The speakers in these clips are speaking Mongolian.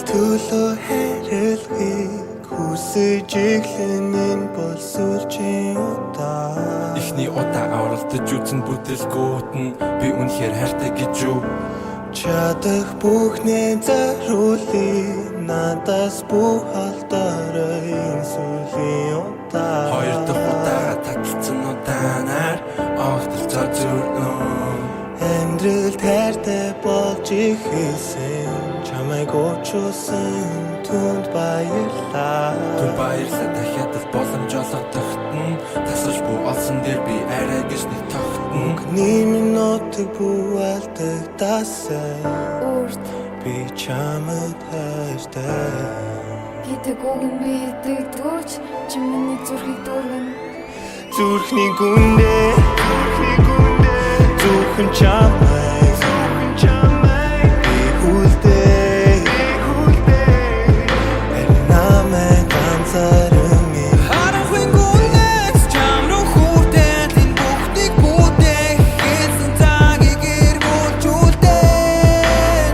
төлөө хайрлахыг хүсэж иглэн бол сүржин удаа. Эхний удаа оролдож үзэн бүдэлгүүд нь би үнэхээр хайртай гэж юу? Чадах бүхнээ заруулъя надаас бүх алдаараа сүлийн удаа. Хоёр дахь удаага таталцсан удаанаар огтолцоо зүрнөө. Амьдрал тайртай болж ихэсэн чамайг уучлсан түнд баярлаа. Түн баярлаа дахиад л боломж олгодогт нь тасаж бүү олсон дээр би арай гэж нэг тогтно. Мөнгөний минутыг бүэлдэг дасаа Урт би чамд хайртай. гэдэг үг нь би хэдэгдгүүч чи миний зүрхийг дүүргэн. Зүрхний гүндээ зүрхэн чамайг би хүлдээ намайг ганцаараа Харахгүй гүнээс чам руу хүртэл энэ бүхнийг бүтээх хийсэн цагийг эргүүлж үлдээн.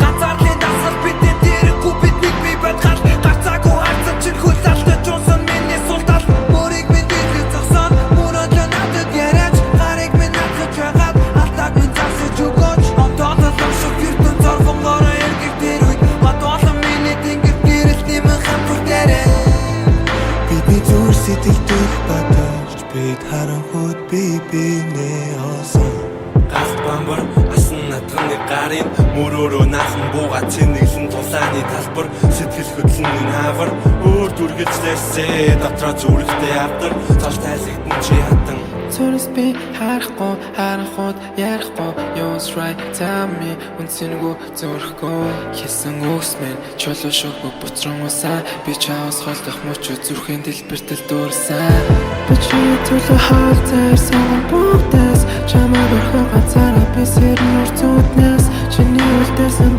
Ганцаарлын дасал бидний дээргүй бидний бий бодгал гарцаагүй харцаа чин хүлээлтэж унсан миний султал мөрийг минь дээрээ зогсоод мөрөдлөө надад яриач гарыг минь надад чагаад алтааг минь засаж өгөөч онтоолол шиг гэртэн зоргонгороо эргэх дээр үед мадуулан миний тэнгэр гэрэл нэмэн хамтур дээрээ бидний зүр сэтгэлдэх баталж бид харанхуйд бинээ олсон. Гал бамбар асан надганы гарын мөрөөрөө наасан бууга цэнэглэн тулааны талбар сэтгэл хөдлөн энэ хавар өөр дүргэлжлээсээ дотроо зүрхтэй авдар цааш тайлэгдэн чи хатан. Зүрс би харахгүй ярихгүй yours right tell me үнцэнгүй зүрхгүй хийсэн үгс минь чулуу шиг буцран усаа би чаавс холдох мөч зүрхийн дэлбэртэл дүүрсэн би чи төлөө хаалцсан бүгдээс чамайг орхон ганцаараа би сэрнэр зүтнээс чиний үлдээсэн